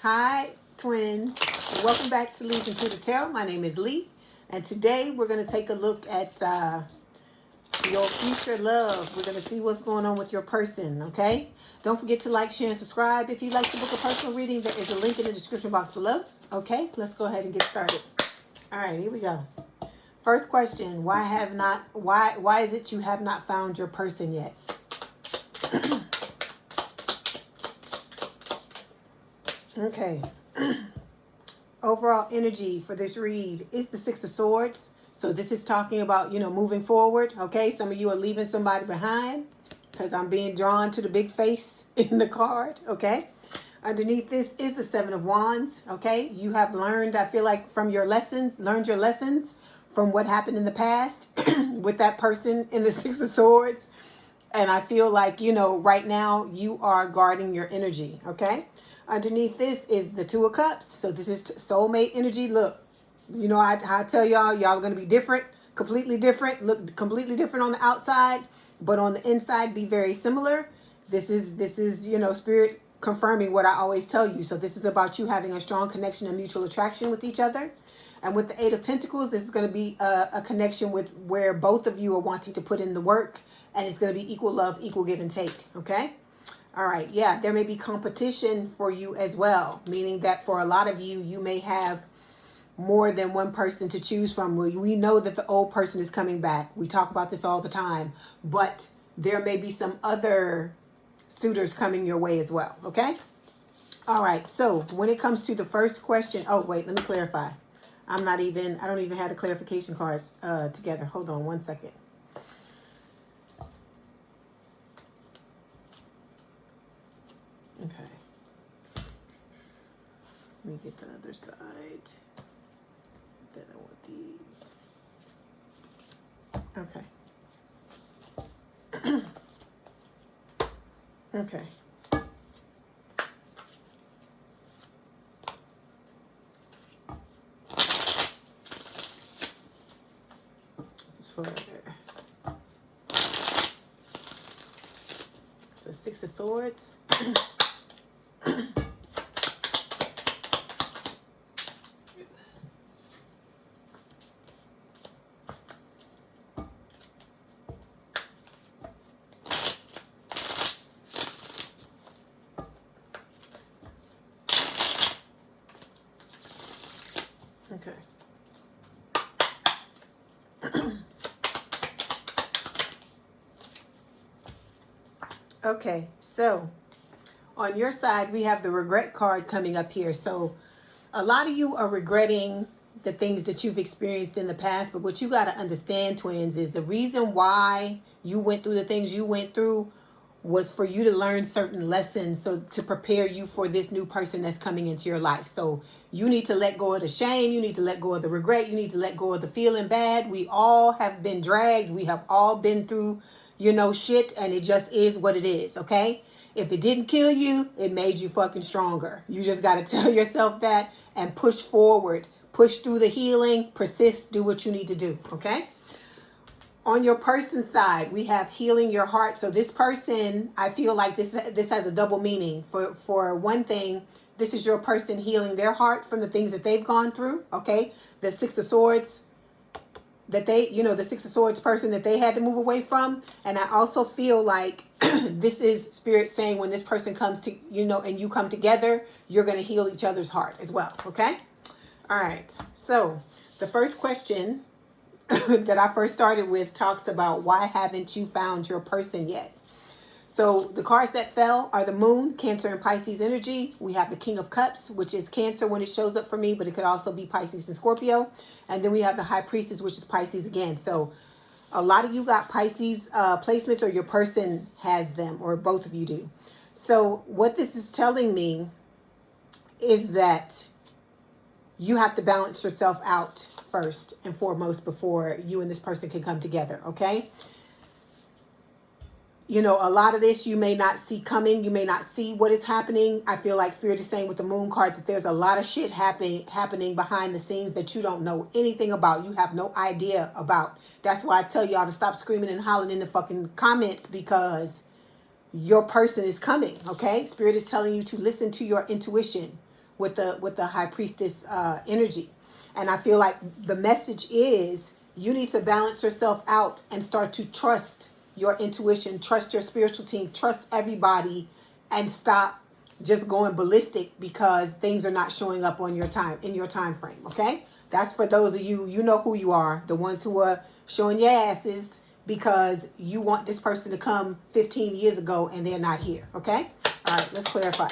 Hi, twins. Welcome back to Leigh Intuitive Tarot. My name is Leigh, and today we're going to take a look at your future love. We're going to see what's going on with your person, okay? Don't forget to like, share, and subscribe. If you'd like to book a personal reading, there is a link in the description box below. Okay, let's go ahead and get started. All right, here we go. First question: Why is it you have not found your person yet? Okay. Overall energy for this read is the Six of Swords. So this is talking about, moving forward. Okay. Some of you are leaving somebody behind because I'm being drawn to the big face in the card. Okay. Underneath this is the Seven of Wands. Okay. You have learned, I feel like, from your lessons, learned your lessons from what happened in the past with that person in the Six of Swords. And I feel like, right now you are guarding your energy. Okay. Underneath this is the Two of Cups. So this is soulmate energy. Look, I tell y'all are going to be different, completely different, look completely different on the outside, but on the inside be very similar. This is, spirit confirming what I always tell you. So this is about you having a strong connection and mutual attraction with each other. And with the Eight of Pentacles, this is going to be a connection with where both of you are wanting to put in the work, and it's going to be equal love, equal give and take. Okay. All right, yeah, there may be competition for you as well, meaning that for a lot of you, you may have more than one person to choose from. We know that the old person is coming back. We talk about this all the time, but there may be some other suitors coming your way as well, okay? All right, so when it comes to the first question, oh, wait, let me clarify. I don't even have the clarification cards together. Hold on one second. Okay. Let me get the other side. Then I want these. Okay. Okay. This is for the Six of Swords. Okay. Okay, so on your side, we have the regret card coming up here. So a lot of you are regretting the things that you've experienced in the past, but what you got to understand, twins, is the reason why you went through the things you went through was for you to learn certain lessons, so to prepare you for this new person that's coming into your life. So you need to let go of the shame. You need to let go of the regret. You need to let go of the feeling bad. We all have been dragged. We have all been through, shit, and it just is what it is, okay? If it didn't kill you, it made you fucking stronger. You just got to tell yourself that and push forward. Push through the healing. Persist. Do what you need to do, okay? On your person side, we have healing your heart. So this person, I feel like this has a double meaning. For one thing, this is your person healing their heart from the things that they've gone through, okay? The Six of Swords, the Six of Swords person that they had to move away from. And I also feel like this is spirit saying when this person comes to, and you come together, you're going to heal each other's heart as well, okay? All right, so the first question that I first started with talks about why haven't you found your person yet? So the cards that fell are the Moon, Cancer, and Pisces energy. We have the King of Cups, which is Cancer when it shows up for me, but it could also be Pisces and Scorpio. And then we have the High Priestess, which is Pisces again. So a lot of you got Pisces placements, or your person has them, or both of you do. So what this is telling me is that you have to balance yourself out first and foremost before you and this person can come together, okay? A lot of this you may not see coming. You may not see what is happening. I feel like Spirit is saying with the Moon card that there's a lot of shit happening behind the scenes that you don't know anything about. You have no idea about. That's why I tell y'all to stop screaming and hollering in the fucking comments, because your person is coming, okay? Spirit is telling you to listen to your intuition. with the high priestess energy. And I feel like the message is you need to balance yourself out and start to trust your intuition, trust your spiritual team, trust everybody, and stop just going ballistic because things are not showing up on your time frame. Okay, that's for those of you, you know who you are, the ones who are showing your asses because you want this person to come 15 years ago and they're not here. Okay, all right, let's clarify.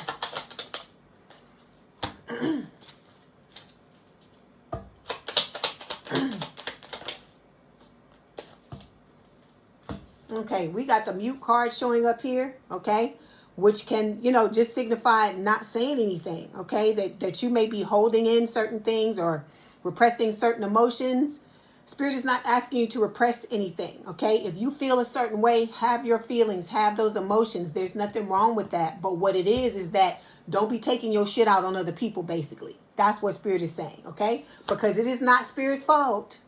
Okay, we got the mute card showing up here, okay, which can, you know, just signify not saying anything, okay, that you may be holding in certain things or repressing certain emotions. Spirit is not asking you to repress anything, okay? If you feel a certain way, have your feelings, have those emotions. There's nothing wrong with that. But what it is that don't be taking your shit out on other people, basically. That's what Spirit is saying, okay? Because it is not Spirit's fault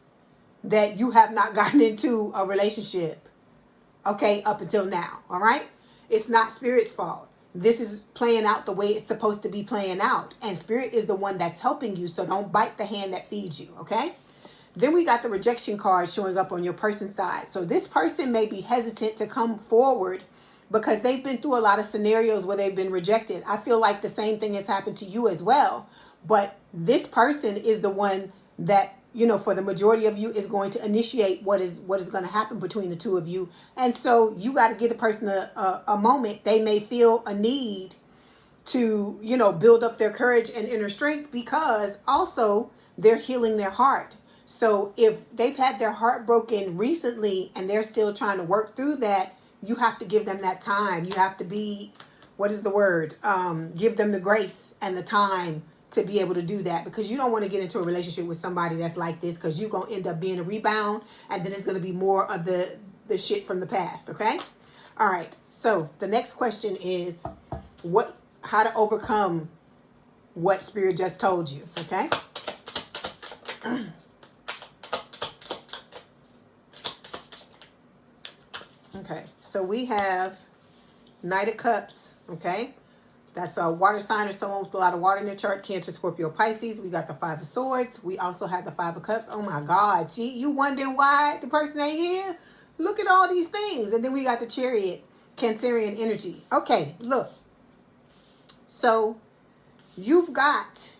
that you have not gotten into a relationship, okay, up until now, all right? It's not Spirit's fault. This is playing out the way it's supposed to be playing out. And Spirit is the one that's helping you, so don't bite the hand that feeds you, okay? Then we got the rejection card showing up on your person's side. So this person may be hesitant to come forward because they've been through a lot of scenarios where they've been rejected. I feel like the same thing has happened to you as well. But this person is the one that, you know, for the majority of you is going to initiate what is going to happen between the two of you. And so you got to give the person a moment. They may feel a need to, you know, build up their courage and inner strength because also they're healing their heart. So if they've had their heart broken recently and they're still trying to work through that, you have to give them that time. You have to be, what is the word? Give them the grace and the time to be able to do that, because you don't want to get into a relationship with somebody that's like this, because you're going to end up being a rebound and then it's going to be more of the shit from the past. Okay. All right. So the next question is how to overcome what Spirit just told you. Okay. Okay, so we have Knight of Cups, okay? That's a water sign or someone with a lot of water in their chart, Cancer, Scorpio, Pisces. We got the Five of Swords. We also have the Five of Cups. Oh my God, see, you wondering why the person ain't here? Look at all these things. And then we got the Chariot, Cancerian energy. Okay, look. So you've got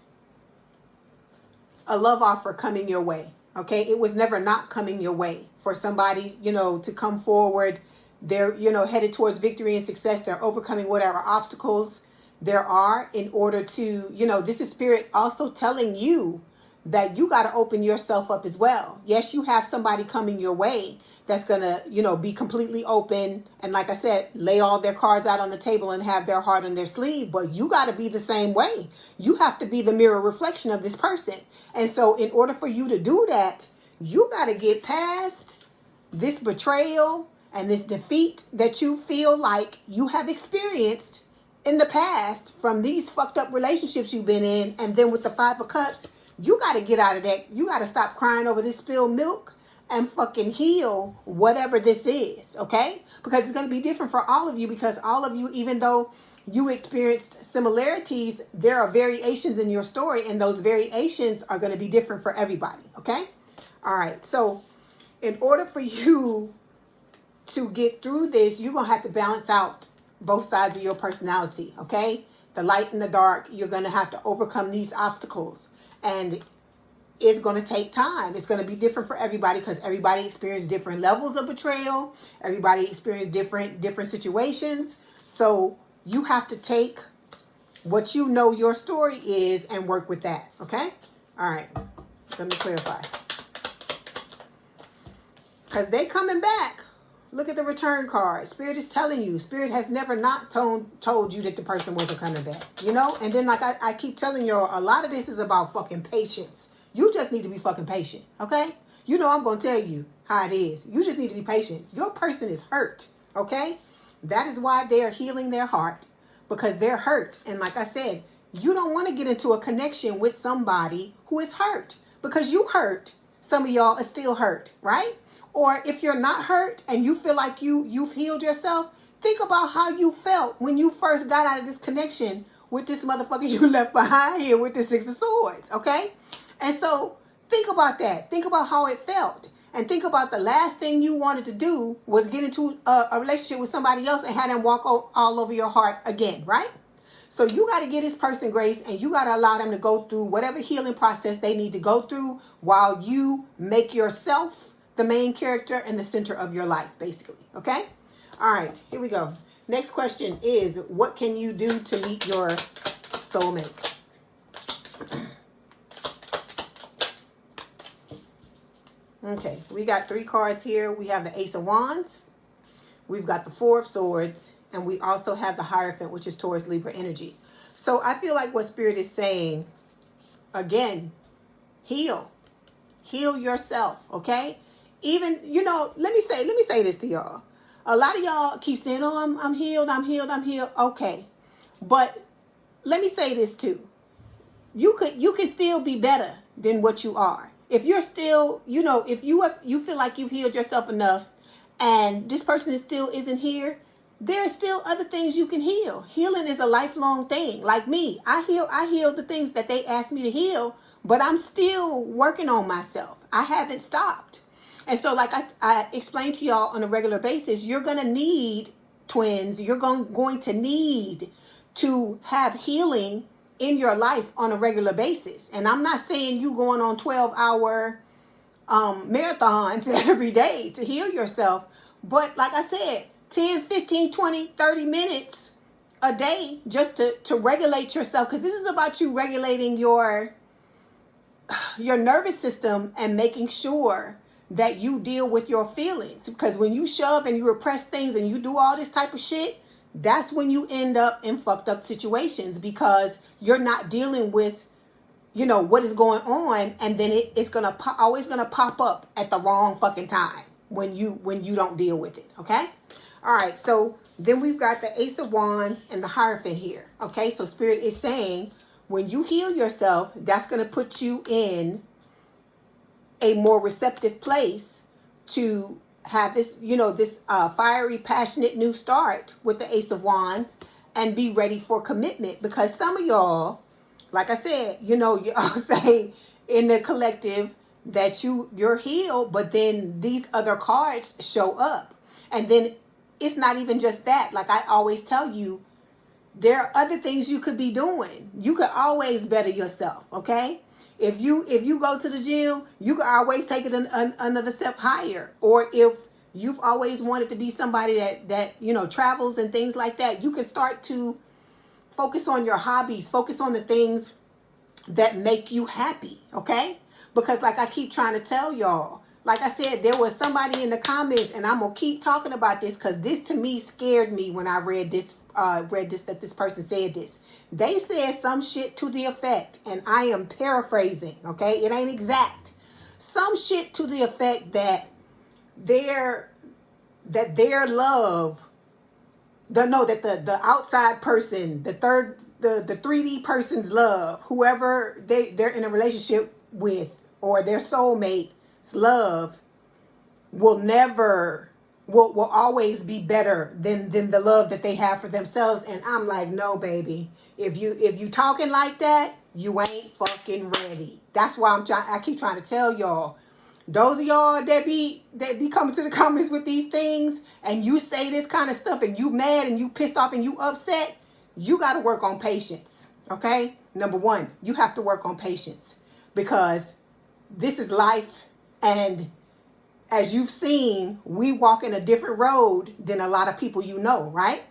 a love offer coming your way, okay? It was never not coming your way for somebody, you know, to come forward. They're, you know, headed towards victory and success. They're overcoming whatever obstacles there are in order to, you know, this is Spirit also telling you that you got to open yourself up as well. Yes, you have somebody coming your way that's going to, you know, be completely open. And like I said, lay all their cards out on the table and have their heart on their sleeve. But you got to be the same way. You have to be the mirror reflection of this person. And so in order for you to do that, you got to get past this betrayal and this defeat that you feel like you have experienced in the past from these fucked up relationships you've been in. And then with the Five of Cups, you got to get out of that. You got to stop crying over this spilled milk and fucking heal whatever this is, okay? Because it's going to be different for all of you, because all of you, even though you experienced similarities, there are variations in your story, and those variations are going to be different for everybody, okay? All right, so in order for you to get through this, you're going to have to balance out both sides of your personality, okay? The light and the dark. You're going to have to overcome these obstacles, and it's going to take time. It's going to be different for everybody, because everybody experienced different levels of betrayal. Everybody experienced different situations. So you have to take what you know your story is and work with that, okay? All right, let me clarify. Because they coming back. Look at the return card. Spirit is telling you. Spirit has never not told you that the person wasn't coming back. You know? And then like I keep telling y'all, a lot of this is about fucking patience. You just need to be fucking patient. Okay? You know I'm going to tell you how it is. You just need to be patient. Your person is hurt. Okay? That is why they are healing their heart. Because they're hurt. And like I said, you don't want to get into a connection with somebody who is hurt. Because you hurt. Some of y'all are still hurt. Right? Or if you're not hurt and you feel like you've healed yourself, think about how you felt when you first got out of this connection with this motherfucker you left behind here with the Six of Swords, okay? And so think about that. Think about how it felt. And think about the last thing you wanted to do was get into a relationship with somebody else and have them walk all over your heart again, right? So you got to give this person grace, and you got to allow them to go through whatever healing process they need to go through while you make yourself the main character and the center of your life, basically, okay? All right, here we go. Next question is, what can you do to meet your soulmate? Okay, we got 3 cards here. We have the Ace of Wands, we've got the Four of Swords, and we also have the Hierophant, which is Taurus, Libra energy. So I feel like what Spirit is saying, again, heal yourself, okay? Even, you know, let me say this to y'all. A lot of y'all keep saying, oh, I'm healed. Okay, but let me say this too. You could still be better than what you are. If you're still, you know, if you feel like you've healed yourself enough and this person still isn't here, there are still other things you can heal. Healing is a lifelong thing. Like me, I heal the things that they asked me to heal, but I'm still working on myself. I haven't stopped. And so like I explained to y'all on a regular basis, you're going to need twins. You're going to need to have healing in your life on a regular basis. And I'm not saying you going on 12-hour marathons every day to heal yourself. But like I said, 10, 15, 20, 30 minutes a day just to regulate yourself. Because this is about you regulating your nervous system and making sure that you deal with your feelings. Because when you shove and you repress things and you do all this type of shit, that's when you end up in fucked up situations, because you're not dealing with, you know, what is going on, and then it's always gonna pop up at the wrong fucking time when you don't deal with it. Okay. All right. So then we've got the Ace of Wands and the Hierophant here. Okay. So Spirit is saying when you heal yourself, that's gonna put you in a more receptive place to have this, you know, this fiery, passionate new start with the Ace of Wands, and be ready for commitment. Because some of y'all, like I said, you know, you all say in the collective that you're healed, but then these other cards show up. And then it's not even just that. Like I always tell you, there are other things you could be doing. You could always better yourself, okay? If you go to the gym, you can always take it another step higher. Or if you've always wanted to be somebody that you know, travels and things like that, you can start to focus on your hobbies, focus on the things that make you happy, okay? Because like I keep trying to tell y'all, like I said, there was somebody in the comments, and I'm gonna keep talking about this because this to me scared me when I read this, that this person said this. They said some shit to the effect, and I am paraphrasing, okay? It ain't exact. Some shit to the effect that their love, the outside person, the 3D person's love, whoever they're in a relationship with, or their soulmate's love, will always be better than the love that they have for themselves. And I'm like, no, baby. If you talking like that, you ain't fucking ready. That's why I keep trying to tell y'all. Those of y'all that be coming to the comments with these things, and you say this kind of stuff, and you mad and you pissed off and you upset, you got to work on patience. Okay? Number one, you have to work on patience, because this is life, and as you've seen, we walk in a different road than a lot of people you know, right?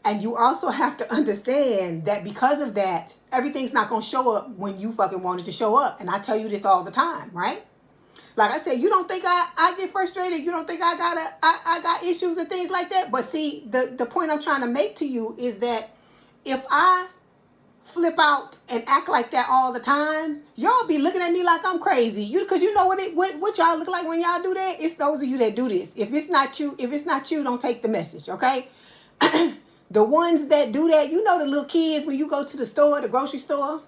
And you also have to understand that because of that, everything's not going to show up when you fucking want it to show up. And I tell you this all the time, right? Like I said, you don't think I get frustrated. You don't think I got issues and things like that. But see, the point I'm trying to make to you is that if I flip out and act like that all the time, y'all be looking at me like I'm crazy. Because you know what y'all look like when y'all do that? It's those of you that do this. If it's not you, don't take the message, okay? The ones that do that, you know, the little kids when you go to the store, the grocery store,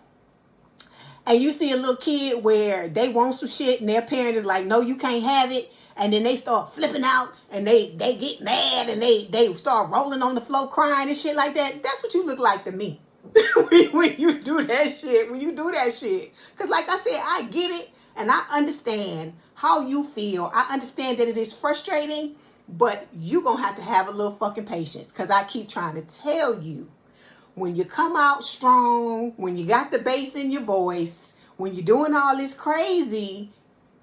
and you see a little kid where they want some shit and their parent is like, no, you can't have it. And then they start flipping out and they get mad and they start rolling on the floor crying and shit like that. That's what you look like to me. when you do that shit. Because like I said, I get it and I understand how you feel. I understand that it is frustrating, but you're going to have a little fucking patience. Because I keep trying to tell you, when you come out strong, when you got the bass in your voice, when you're doing all this crazy,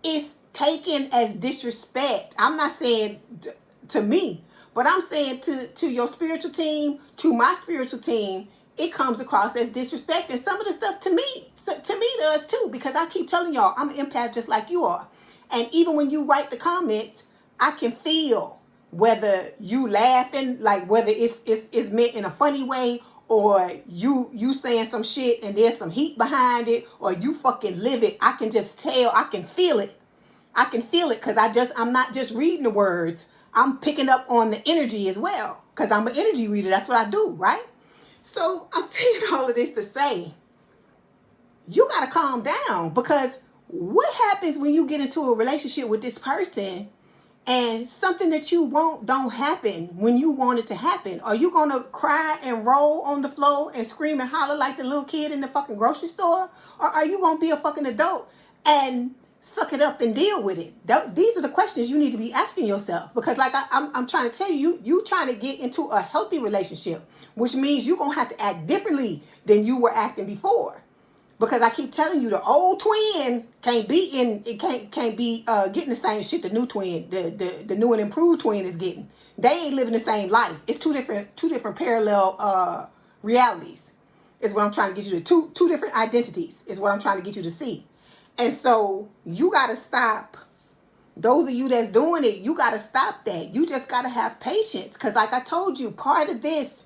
it's taken as disrespect. I'm not saying to me, but I'm saying to your spiritual team, to my spiritual team, it comes across as disrespect. And some of the stuff to me does too, because I keep telling y'all, I'm an empath just like you are. And even when you write the comments, I can feel whether you laughing, like whether it's meant in a funny way, or you saying some shit and there's some heat behind it, or you fucking live it. I can just tell, I can feel it. Because I'm not just reading the words. I'm picking up on the energy as well. Because I'm an energy reader. That's what I do, right? So I'm saying all of this to say, you got to calm down. Because what happens when you get into a relationship with this person and something that you want don't happen when you want it to happen? Are you going to cry and roll on the floor and scream and holler like the little kid in the fucking grocery store? Or are you going to be a fucking adult and suck it up and deal with it? These are the questions you need to be asking yourself. Because like I'm trying to tell you, you trying to get into a healthy relationship, which means you're going to have to act differently than you were acting before. Because I keep telling you, the old twin can't be getting the same shit the new twin, the new and improved twin is getting. They ain't living the same life. It's two different parallel realities is what I'm trying to get you to. Two different identities is what I'm trying to get you to see. And so you got to stop. Those of you that's doing it, you got to stop that. You just got to have patience. Because like I told you, part of this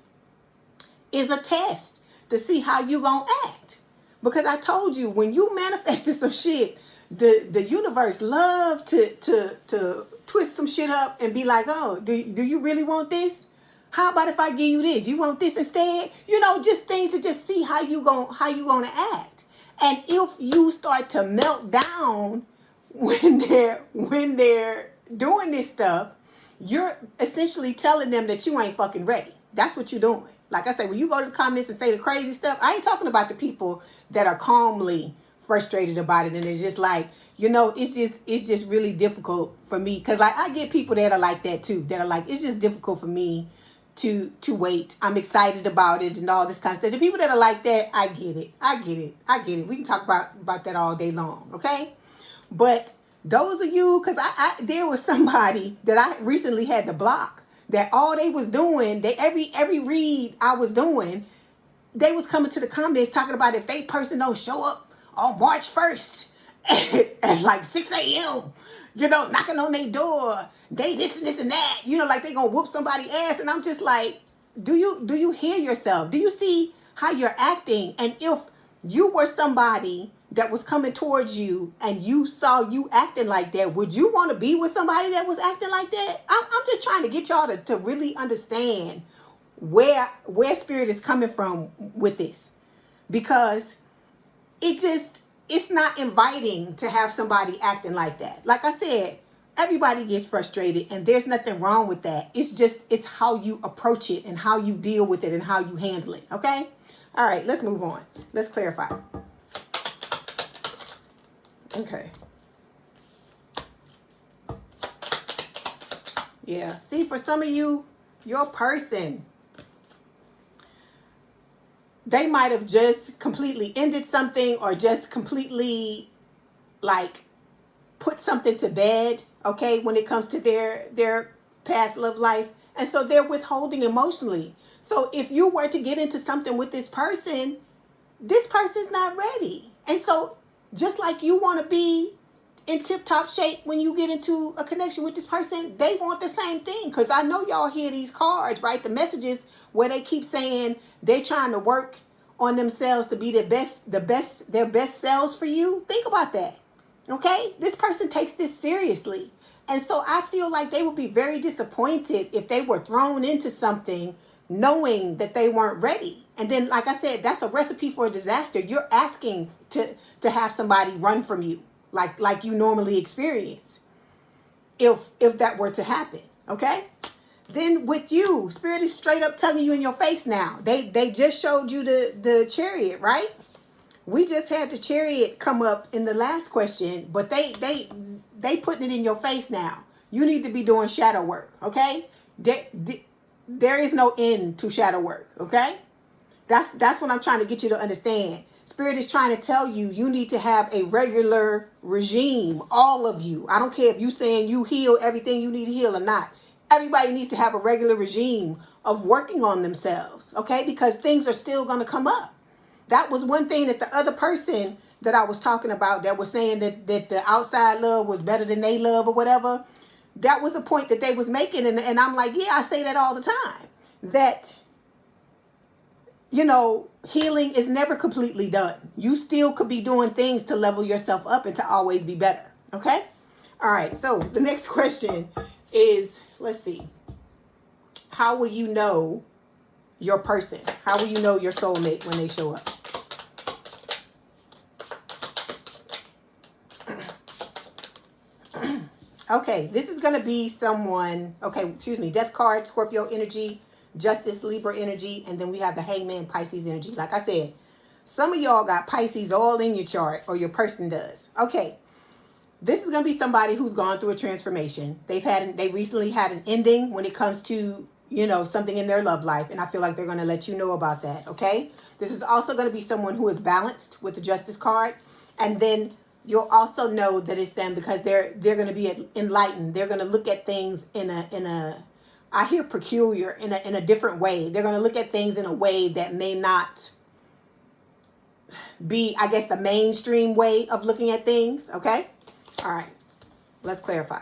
is a test to see how you going to act. Because I told you, when you manifested some shit, the universe love to twist some shit up and be like, oh, do you really want this? How about if I give you this? You want this instead? You know, just things to just see how you gonna act. And if you start to melt down when they're doing this stuff, you're essentially telling them that you ain't fucking ready. That's what you're doing. Like I say, when you go to the comments and say the crazy stuff, I ain't talking about the people that are calmly frustrated about it. And it's just like, you know, it's just really difficult for me. Because like, I get people that are like that too. That are like, it's just difficult for me to wait. I'm excited about it and all this kind of stuff. The people that are like that, I get it. We can talk about that all day long, okay? But those of you, because there was somebody that I recently had to block, that all they was doing, every read I was doing, they was coming to the comments talking about if they person don't show up on March 1st at like 6 a.m., you know, knocking on their door, they this and this and that, you know, like they gonna whoop somebody's ass. And I'm just like, do you hear yourself? Do you see how you're acting? And if you were somebody that was coming towards you and you saw you acting like that, would you want to be with somebody that was acting like that? I'm just trying to get y'all to really understand where spirit is coming from with this. Because it's not inviting to have somebody acting like that. Like I said, everybody gets frustrated and there's nothing wrong with that. It's how you approach it and how you deal with it and how you handle it. Okay? All right, let's move on. Let's clarify. Okay. Yeah. See, for some of you, your person, they might have just completely ended something or just completely like put something to bed, okay, when it comes to their past love life. And so they're withholding emotionally. So if you were to get into something with this person's not ready. And so just like you want to be in tip-top shape when you get into a connection with this person, they want the same thing. Because I know y'all hear these cards, right? The messages where they keep saying they're trying to work on themselves to be their best selves for you. Think about that. Okay? This person takes this seriously. And so I feel like they would be very disappointed if they were thrown into something knowing that they weren't ready. And then, like I said, that's a recipe for a disaster. You're asking to have somebody run from you like you normally experience if that were to happen. Okay? Then with you, Spirit is straight up telling you in your face now. They just showed you the Chariot, right? We just had the Chariot come up in the last question, but they putting it in your face now. You need to be doing shadow work, okay? There is no end to shadow work, okay? That's what I'm trying to get you to understand. Spirit is trying to tell you, you need to have a regular regime, all of you. I don't care if you saying you heal everything you need to heal or not. Everybody needs to have a regular regime of working on themselves, okay? Because things are still going to come up. That was one thing that the other person that I was talking about that was saying that the outside love was better than they love or whatever. That was a point that they was making. And I'm like, yeah, I say that all the time. That, you know, healing is never completely done. You still could be doing things to level yourself up and to always be better, okay? All right, so the next question is, let's see. How will you know your person? How will you know your soulmate when they show up? Okay, this is going to be someone, okay, excuse me, Death card, Scorpio energy, Justice, Libra energy, and then we have the Hangman, Pisces energy. Like I said, some of y'all got Pisces all in your chart, or your person does. Okay, this is going to be somebody who's gone through a transformation. They recently had an ending when it comes to, you know, something in their love life, and I feel like they're going to let you know about that, okay? This is also going to be someone who is balanced with the Justice card, and then you'll also know that it's them because they're going to be enlightened. They're going to look at things in a I hear peculiar, in a different way. They're going to look at things in a way that may not be, I guess, the mainstream way of looking at things, okay? All right, let's clarify.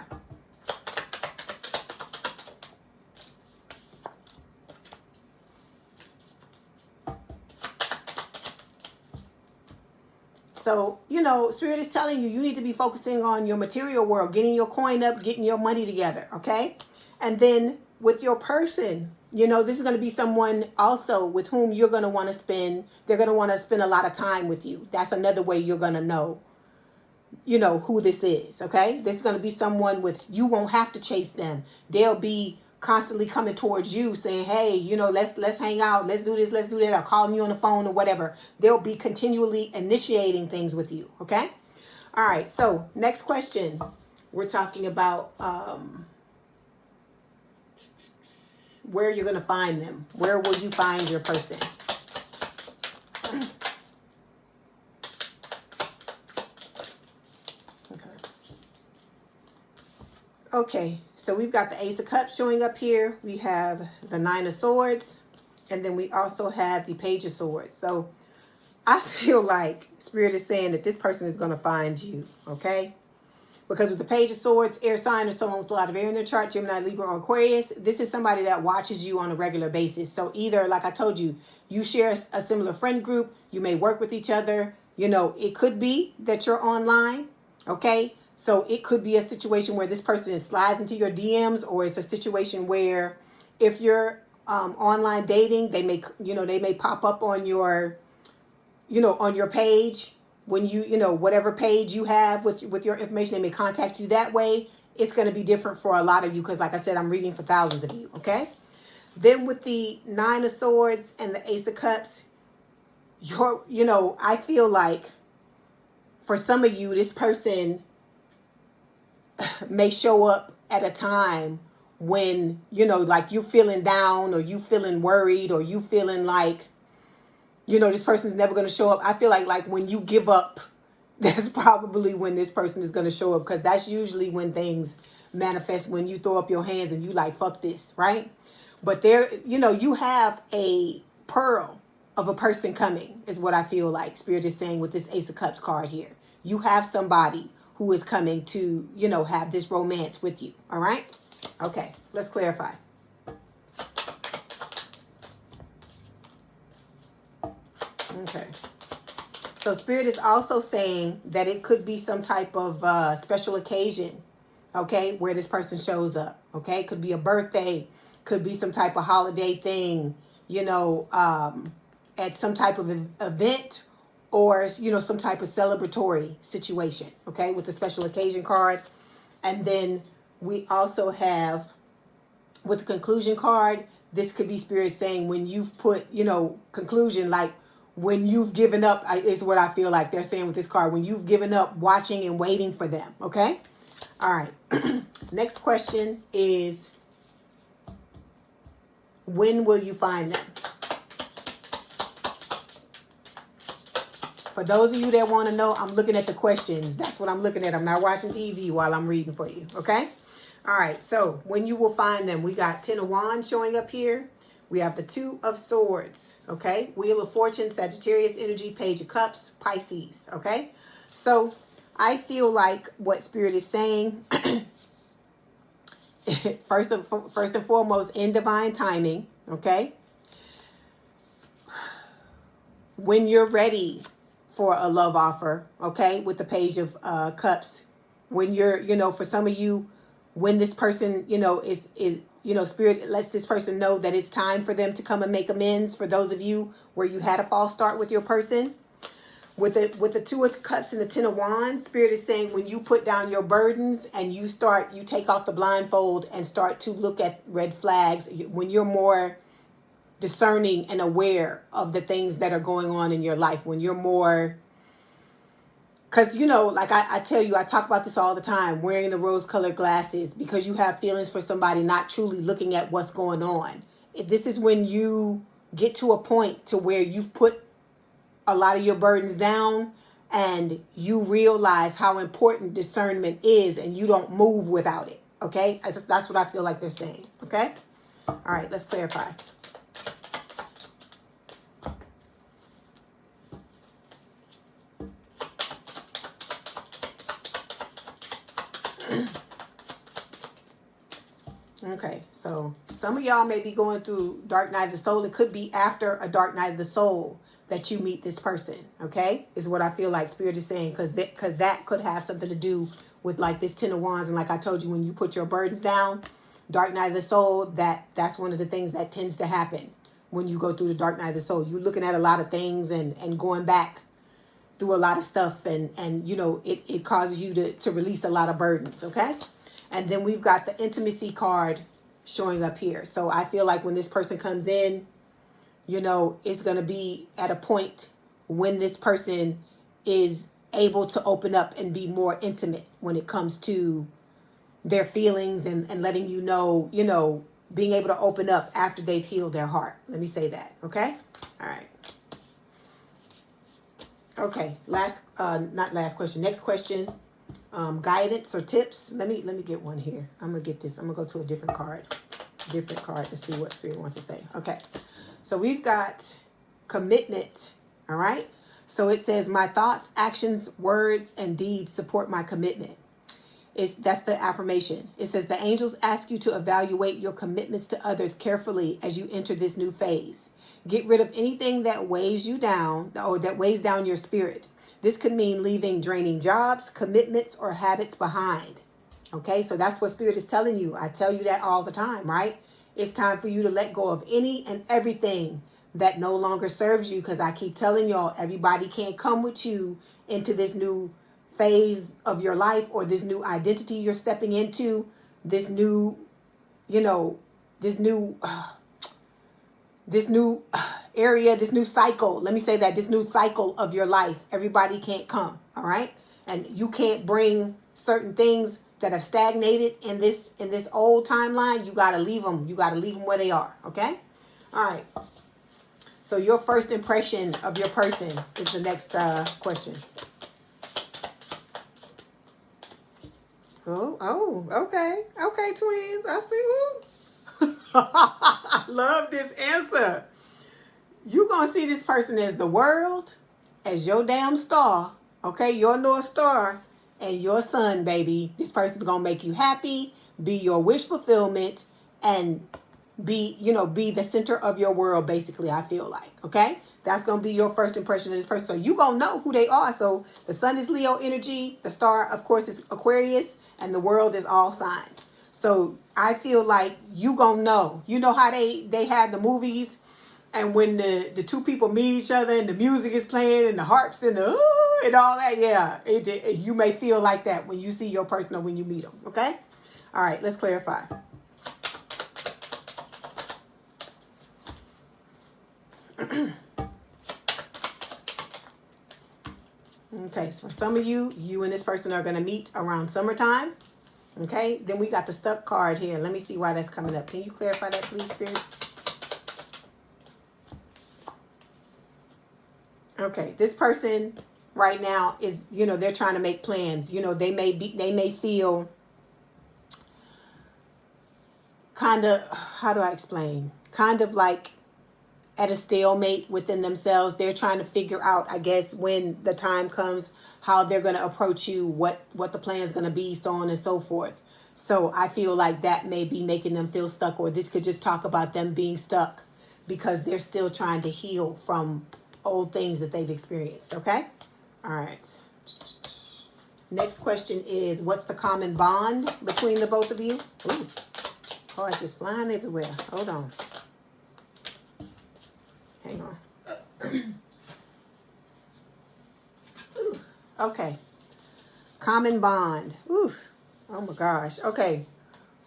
So, you know, Spirit is telling you, you need to be focusing on your material world, getting your coin up, getting your money together, okay? And then with your person, you know, this is going to be someone also with whom you're going to want to spend, they're going to want to spend a lot of time with you. That's another way you're going to know, you know, who this is, okay? This is going to be someone with, you won't have to chase them. They'll be constantly coming towards you saying, hey, you know, let's hang out, let's do this, let's do that, or calling you on the phone or whatever. They'll be continually initiating things with you, okay? All right, so next question. We're talking about where you're going to find them. Where will you find your person? Okay, so we've got the Ace of Cups showing up here. We have the Nine of Swords. And then we also have the Page of Swords. So I feel like Spirit is saying that this person is going to find you, okay? Because with the Page of Swords, air sign or someone with a lot of air in their chart, Gemini, Libra, or Aquarius, this is somebody that watches you on a regular basis. So either, like I told you, you share a similar friend group. You may work with each other. You know, it could be that you're online, okay? So it could be a situation where this person slides into your DMs, or it's a situation where if you're online dating, they may pop up on your, on your page when you whatever page you have with your information. They may contact you that way. It's going to be different for a lot of you because, like I said, I'm reading for thousands of you. Okay. Then with the Nine of Swords and the Ace of Cups, I feel like for some of you, this person may show up at a time when, like you feeling down, or you feeling worried, or you feeling like, this person's never going to show up. I feel like when you give up, that's probably when this person is going to show up, because that's usually when things manifest, when you throw up your hands and you like, fuck this, right? But there, you have a pearl of a person coming, is what I feel like Spirit is saying with this Ace of Cups card here. You have somebody who is coming to, have this romance with you. All right? Okay, let's clarify. Okay. So Spirit is also saying that it could be some type of special occasion, okay, where this person shows up, okay? Could be a birthday, could be some type of holiday thing, at some type of event, or, some type of celebratory situation, okay, with the special occasion card. And then we also have With the conclusion card, this could be Spirit saying when you've put, you know, conclusion, like when you've given up, is what I feel like they're saying with this card. When you've given up watching and waiting for them, okay? All right. Next question is, when will you find them? For those of you that want to know, I'm looking at the questions. That's what I'm looking at. I'm not watching TV while I'm reading for you, okay? All right, so when you will find them, we got 10 of Wands showing up here. We have the 2 of Swords, okay? Wheel of Fortune, Sagittarius energy, Page of Cups, Pisces, okay? So I feel like what Spirit is saying, first and foremost, in divine timing, okay? When you're ready for a love offer, okay, with the Page of Cups, when you're, you know, for some of you, when this person, you know, is you know, Spirit lets this person know that it's time for them to come and make amends. For those of you where you had a false start with your person, with the 2 of Cups and the 10 of Wands, Spirit is saying when you put down your burdens and you take off the blindfold and start to look at red flags, when you're more discerning and aware of the things that are going on in your life, when you're more, because, you know, like I tell you, I talk about this all the time, wearing the rose-colored glasses, because you have feelings for somebody, not truly looking at what's going on. This is when you get to a point to where you've put a lot of your burdens down and you realize how important discernment is and you don't move without it, okay? That's what I feel like they're saying, okay? All right, let's clarify. Okay, so some of y'all may be going through dark night of the soul. It could be after a dark night of the soul that you meet this person, okay? Is what I feel like Spirit is saying, because that could have something to do with like this 10 of Wands. And like I told you, when you put your burdens down, dark night of the soul, that's one of the things that tends to happen when you go through the dark night of the soul. You're looking at a lot of things and going back through a lot of stuff, and you know, it causes you to release a lot of burdens, okay? And then we've got the intimacy card showing up here. So I feel like when this person comes in, you know, it's going to be at a point when this person is able to open up and be more intimate when it comes to their feelings and letting you know, being able to open up after they've healed their heart. Let me say that. Okay. All right. Okay. Not last question. Next question. Guidance or tips. Let me get one here. I'm gonna get this. I'm gonna go to a different card to see what Spirit wants to say. Okay, so we've got commitment. All right, so it says my thoughts, actions, words, and deeds support my commitment. That's the affirmation. It says the angels ask you to evaluate your commitments to others carefully as you enter this new phase. Get rid of anything that weighs you down or that weighs down your spirit. This could mean leaving draining jobs, commitments, or habits behind. Okay, so that's what Spirit is telling you. I tell you that all the time, right? It's time for you to let go of any and everything that no longer serves you, because I keep telling y'all, everybody can't come with you into this new phase of your life or this new identity you're stepping into, this new, you know, this new area, this new cycle. Let me say that, this new cycle of your life. Everybody can't come, all right? And you can't bring certain things that have stagnated in this old timeline. You got to leave them. You got to leave them where they are, okay? All right. So your first impression of your person is the next question. Oh, okay. Okay, twins. I see who. I love this answer. You're going to see this person as the world, as your damn star, okay? Your North Star and your sun, baby. This person's going to make you happy, be your wish fulfillment, and be the center of your world, basically, I feel like, okay? That's going to be your first impression of this person. So you're going to know who they are. So the sun is Leo energy. The star, of course, is Aquarius. And the world is all signs. So I feel like you gonna know. You know how they had the movies, and when the two people meet each other and the music is playing and the harps and the and all that. Yeah, you may feel like that when you see your person or when you meet them. Okay. All right. Let's clarify. Okay, so for some of you, you and this person are going to meet around summertime. Okay, then we got the stuck card here. Let me see why that's coming up. Can you clarify that, please, Spirit? Okay, this person right now is, you know, they're trying to make plans. You know, they may feel kind of, how do I explain? Kind of like at a stalemate within themselves. They're trying to figure out, I guess, when the time comes, how they're going to approach you, what the plan is going to be, so on and so forth. So I feel like that may be making them feel stuck, or this could just talk about them being stuck because they're still trying to heal from old things that they've experienced. Okay? All right. Next question is, what's the common bond between the both of you? Ooh, cards just flying everywhere. Hold on. Hang on. Ooh, okay. Common bond. Ooh. Oh my gosh. Okay.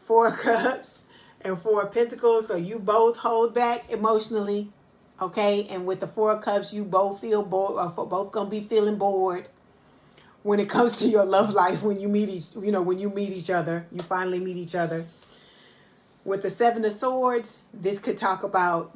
4 of Cups and 4 of Pentacles. So you both hold back emotionally. Okay. And with the 4 of Cups, you both feel bored, or both gonna be feeling bored when it comes to your love life. When you meet each other, you finally meet each other. With the 7 of Swords, this could talk about,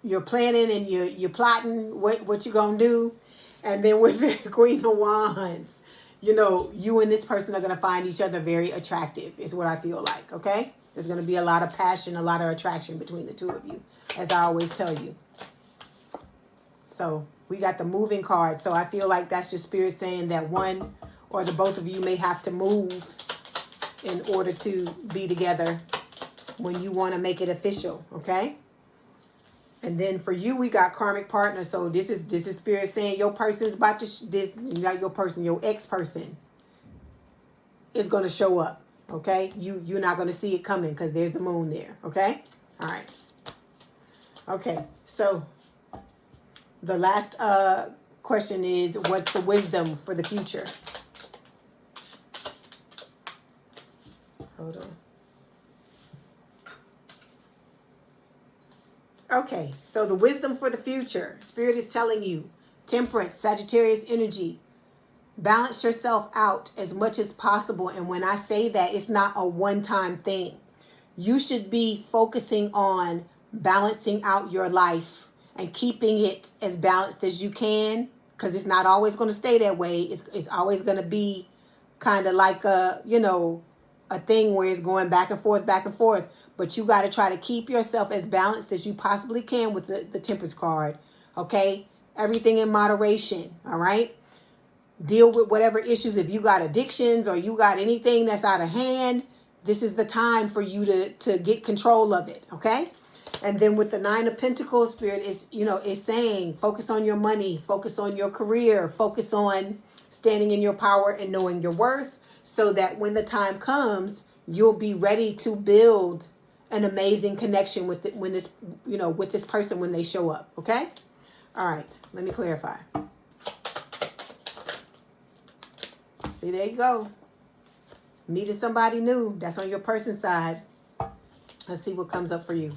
you're planning and you're plotting what you're gonna do. And then with the Queen of Wands, you and this person are going to find each other very attractive, is what I feel like. Okay, there's going to be a lot of passion, a lot of attraction between the two of you, as I always tell you. So we got the moving card. So I feel like that's just Spirit saying that one or the both of you may have to move in order to be together when you want to make it official. Okay. And then for you, we got karmic partner. So this is Spirit saying your person's about to, not your person, your ex-person is going to show up. Okay. You're not going to see it coming because there's the moon there. Okay. All right. Okay. So the last question is, what's the wisdom for the future? Hold on. Okay, so the wisdom for the future. Spirit is telling you, Temperance, Sagittarius energy, balance yourself out as much as possible. And when I say that, it's not a one-time thing. You should be focusing on balancing out your life and keeping it as balanced as you can, because it's not always going to stay that way. It's always going to be kind of like a thing where it's going back and forth, back and forth. But you got to try to keep yourself as balanced as you possibly can with the Temperance card. Okay? Everything in moderation. All right? Deal with whatever issues. If you got addictions or you got anything that's out of hand, this is the time for you to get control of it. Okay? And then with the 9 of Pentacles, Spirit is saying, focus on your money, focus on your career, focus on standing in your power and knowing your worth, so that when the time comes, you'll be ready to build an amazing connection with with this person when they show up. Okay? All right. Let me clarify. See, there you go. Meeting somebody new. That's on your person's side. Let's see what comes up for you.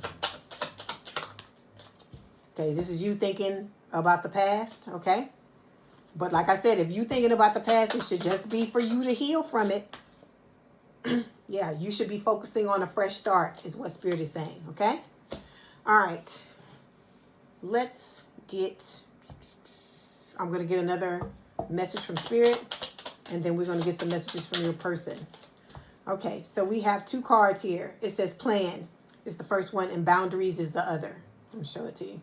Okay, this is you thinking about the past. Okay? But like I said, if you're thinking about the past, it should just be for you to heal from it. Yeah, you should be focusing on a fresh start, is what Spirit is saying. Okay? All right. Let's get... I'm going to get another message from Spirit, and then we're going to get some messages from your person. Okay, so we have 2 cards here. It says plan is the first one, and boundaries is the other. Let me show it to you.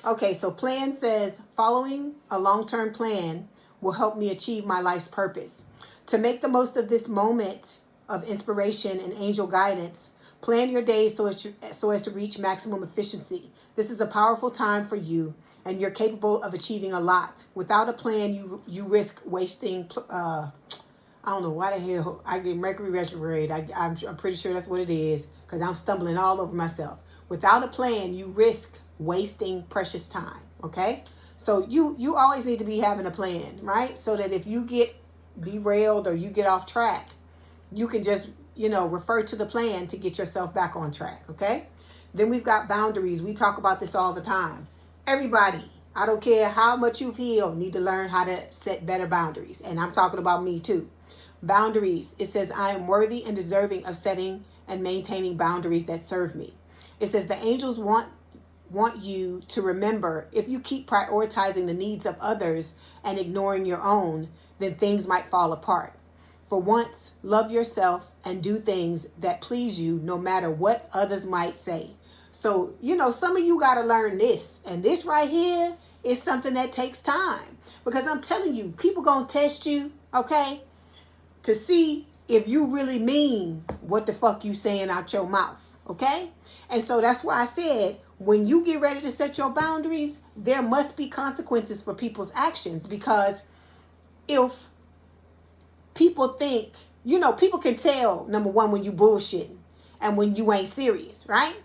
Okay, so plan says, following a long-term plan will help me achieve my life's purpose. To make the most of this moment of inspiration and angel guidance, plan your days so as to reach maximum efficiency. This is a powerful time for you, and you're capable of achieving a lot. Without a plan, you risk wasting, I don't know why the hell I get Mercury retrograde. I'm pretty sure that's what it is, because I'm stumbling all over myself. Without a plan, you risk wasting precious time. Okay? So you always need to be having a plan, right? So that if you get derailed or you get off track, you can just, refer to the plan to get yourself back on track. Okay? Then we've got boundaries. We talk about this all the time. Everybody, I don't care how much you've healed, need to learn how to set better boundaries. And I'm talking about me too. Boundaries. It says, I am worthy and deserving of setting and maintaining boundaries that serve me. It says the angels want you to remember, if you keep prioritizing the needs of others and ignoring your own, then things might fall apart. For once, love yourself and do things that please you no matter what others might say. So, some of you got to learn this. And this right here is something that takes time. Because I'm telling you, people going to test you, okay, to see if you really mean what the fuck you saying out your mouth, okay? And so that's why I said, when you get ready to set your boundaries, there must be consequences for people's actions. Because if people think, people can tell, number one, when you bullshitting and when you ain't serious, right?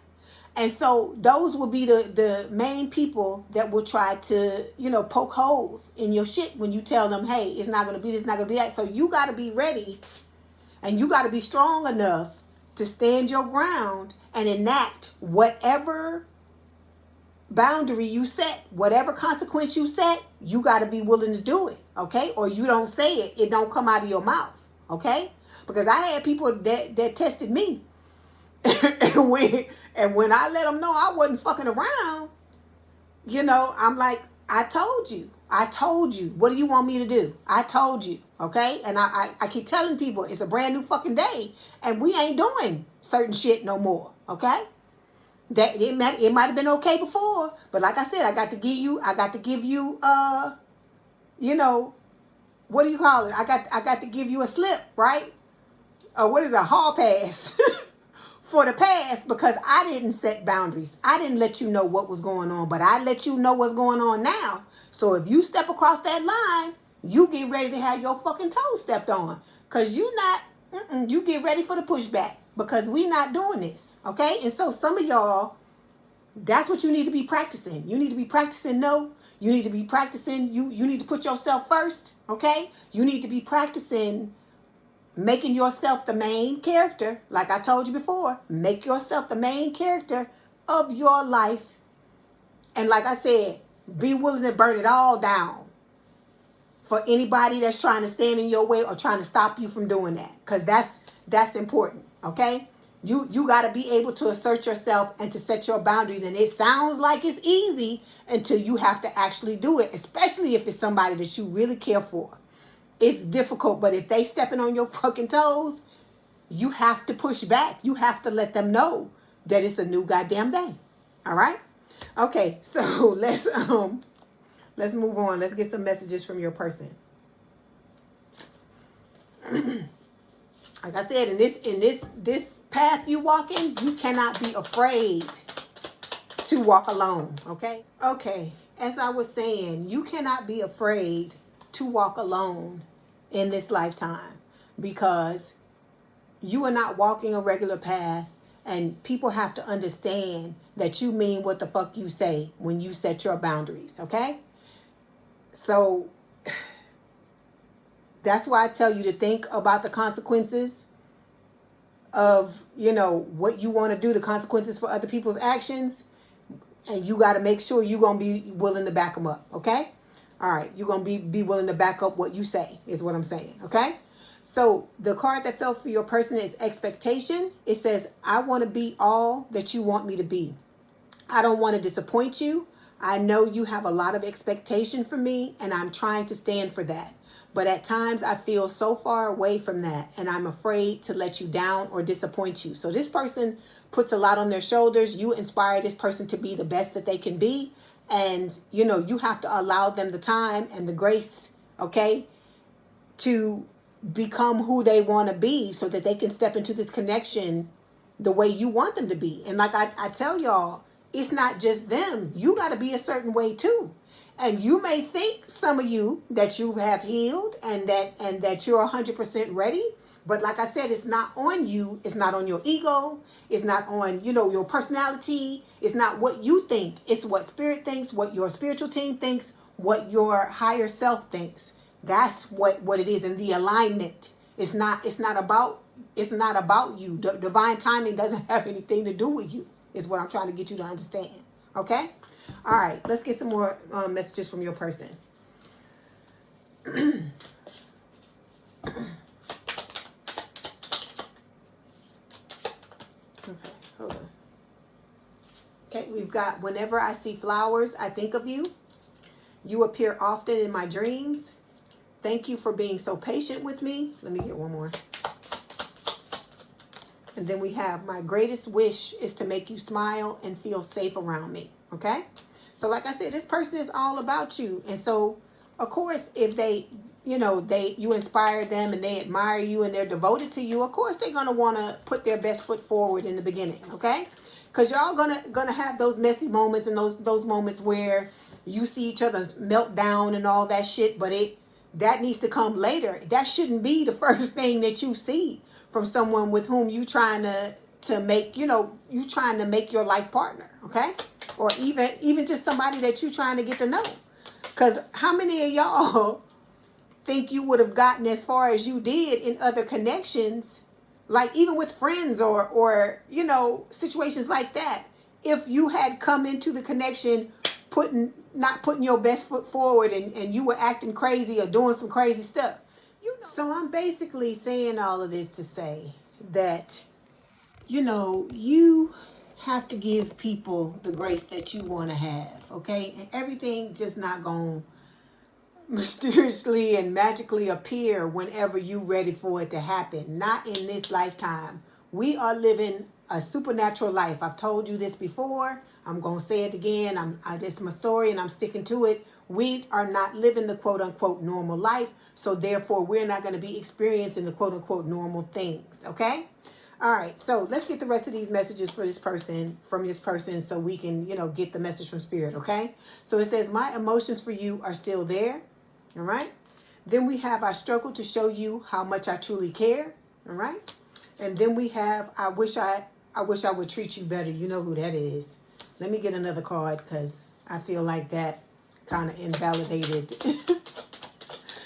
And so those will be the main people that will try to, poke holes in your shit when you tell them, hey, it's not going to be this, it's not going to be that. So you got to be ready and you got to be strong enough to stand your ground and enact whatever boundary you set, whatever consequence you set, you got to be willing to do it, okay? Or you don't say it, it don't come out of your mouth, okay? Because I had people that tested me. and when I let them know I wasn't fucking around, I'm like, I told you. What do you want me to do? I told you, okay? And I keep telling people it's a brand new fucking day and we ain't doing certain shit no more, okay? That it might have been okay before, but like I said, I got to give you, what do you call it? I got to give you a slip, right? What is a hall pass for the past, because I didn't set boundaries. I didn't let you know what was going on, but I let you know what's going on now. So if you step across that line, you get ready to have your fucking toes stepped on, because you get ready for the pushback, because we not doing this, okay? And so some of y'all, that's what you need to be practicing. You need to be practicing no. You need to be practicing, you need to put yourself first, okay? You need to be practicing making yourself the main character. Like I told you before, make yourself the main character of your life. And like I said, be willing to burn it all down for anybody that's trying to stand in your way or trying to stop you from doing that. Because that's important, okay? You got to be able to assert yourself and to set your boundaries. And it sounds like it's easy until you have to actually do it, especially if it's somebody that you really care for. It's difficult, but if they stepping on your fucking toes, you have to push back. You have to let them know that it's a new goddamn day. All right? Okay, so let's move on. Let's get some messages from your person. Like I said, in this path you walk in, you cannot be afraid to walk alone, okay? Okay, as I was saying, you cannot be afraid to walk alone in this lifetime, because you are not walking a regular path, and people have to understand that you mean what the fuck you say when you set your boundaries, okay? So that's why I tell you to think about the consequences of, what you want to do, the consequences for other people's actions, and you got to make sure you're going to be willing to back them up, okay? All right, you're going to be willing to back up what you say is what I'm saying, okay? So the card that fell for your person is expectation. It says, I want to be all that you want me to be. I don't want to disappoint you. I know you have a lot of expectation for me, and I'm trying to stand for that. But at times I feel so far away from that, and I'm afraid to let you down or disappoint you. So this person puts a lot on their shoulders. You inspire this person to be the best that they can be. And, you have to allow them the time and the grace, okay, to become who they want to be so that they can step into this connection the way you want them to be. And like I tell y'all, it's not just them. You got to be a certain way too. And you may think, some of you, that you have healed and that you're 100% ready. But like I said, it's not on you. It's not on your ego. It's not on, your personality. It's not what you think. It's what spirit thinks, what your spiritual team thinks, what your higher self thinks. That's what it is in the alignment. It's not about you. Divine timing doesn't have anything to do with you, is what I'm trying to get you to understand. Okay? All right, let's get some more messages from your person. Okay, hold on. Okay, we've got, whenever I see flowers, I think of you. You appear often in my dreams. Thank you for being so patient with me. Let me get one more. And then we have, my greatest wish is to make you smile and feel safe around me. Okay? So like I said, this person is all about you. And so, of course, if they, you inspire them and they admire you and they're devoted to you, of course, they're going to want to put their best foot forward in the beginning. Okay? Because y'all gonna have those messy moments and those moments where you see each other melt down and all that shit, but that needs to come later. That shouldn't be the first thing that you see from someone with whom you trying to make, you trying to make your life partner, okay? Or even just somebody that you trying to get to know. Because how many of y'all think you would have gotten as far as you did in other connections, like even with friends or situations like that, if you had come into the connection not putting your best foot forward and you were acting crazy or doing some crazy stuff? So I'm basically saying all of this to say that, you have to give people the grace that you want to have, okay? And everything just not going to mysteriously and magically appear whenever you're ready for it to happen. Not in this lifetime. We are living a supernatural life. I've told you this before. I'm going to say it again. This is my story and I'm sticking to it. We are not living the quote unquote normal life. So therefore, we're not going to be experiencing the quote unquote normal things. Okay? All right. So let's get the rest of these messages from this person so we can, get the message from spirit. Okay? So it says, my emotions for you are still there. All right. Then we have, I struggle to show you how much I truly care. All right. And then we have, I wish I would treat you better. You know who that is. Let me get another card because I feel like that kind of invalidated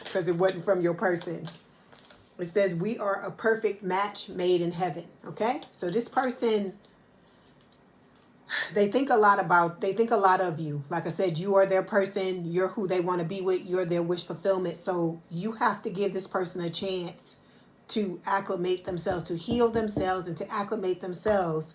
because it wasn't from your person. It says, we are a perfect match made in heaven. Okay. So this person, they think a lot of you. Like I said, you are their person. You're who they want to be with. You're their wish fulfillment. So you have to give this person a chance to acclimate themselves, to heal themselves, and to acclimate themselves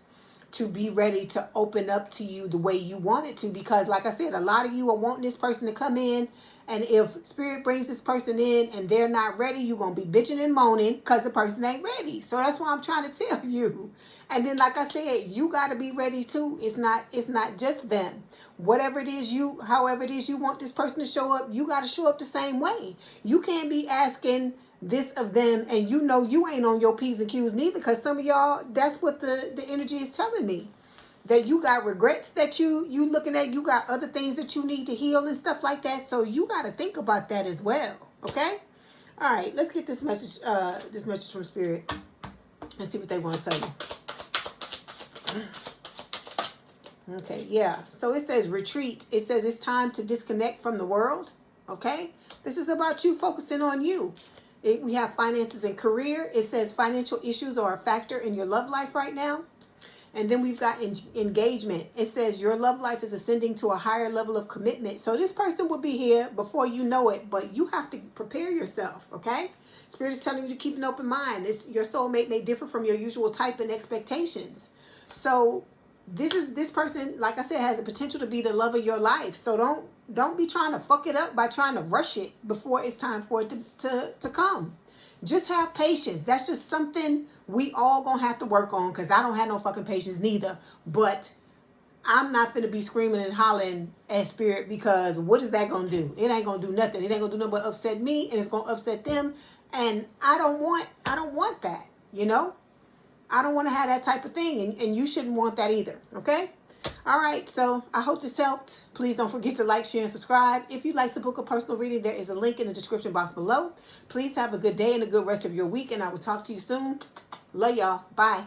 to be ready to open up to you the way you want it to. Because like I said, a lot of you are wanting this person to come in. And if spirit brings this person in and they're not ready, you're going to be bitching and moaning because the person ain't ready. So that's why I'm trying to tell you. And then, like I said, you got to be ready too. It's not just them. However it is you want this person to show up, you got to show up the same way. You can't be asking this of them and you ain't on your P's and Q's neither, because some of y'all, that's what the energy is telling me. That you got regrets that you looking at, you got other things that you need to heal and stuff like that. So you got to think about that as well. Okay? All right, let's get this message from spirit and see what they want to tell you. Okay, yeah. So it says retreat. It says it's time to disconnect from the world. Okay? This is about you focusing on you. We have finances and career. It says financial issues are a factor in your love life right now. And then we've got engagement. It says your love life is ascending to a higher level of commitment. So this person will be here before you know it, but you have to prepare yourself, okay? Spirit is telling you to keep an open mind. Your soulmate may differ from your usual type and expectations. So this person, like I said, has the potential to be the love of your life. So don't be trying to fuck it up by trying to rush it before it's time for it to come. Just have patience. That's just something we all gonna have to work on, because I don't have no fucking patience neither. But I'm not finna be screaming and hollering at spirit, because what is that gonna do? It ain't gonna do nothing. It ain't gonna do nothing but upset me, and it's gonna upset them. And I don't want that, I don't want to have that type of thing, and you shouldn't want that either, okay? All right, so I hope this helped. Please don't forget to like, share, and subscribe. If you'd like to book a personal reading, there is a link in the description box below. Please have a good day and a good rest of your week, and I will talk to you soon. Love y'all. Bye.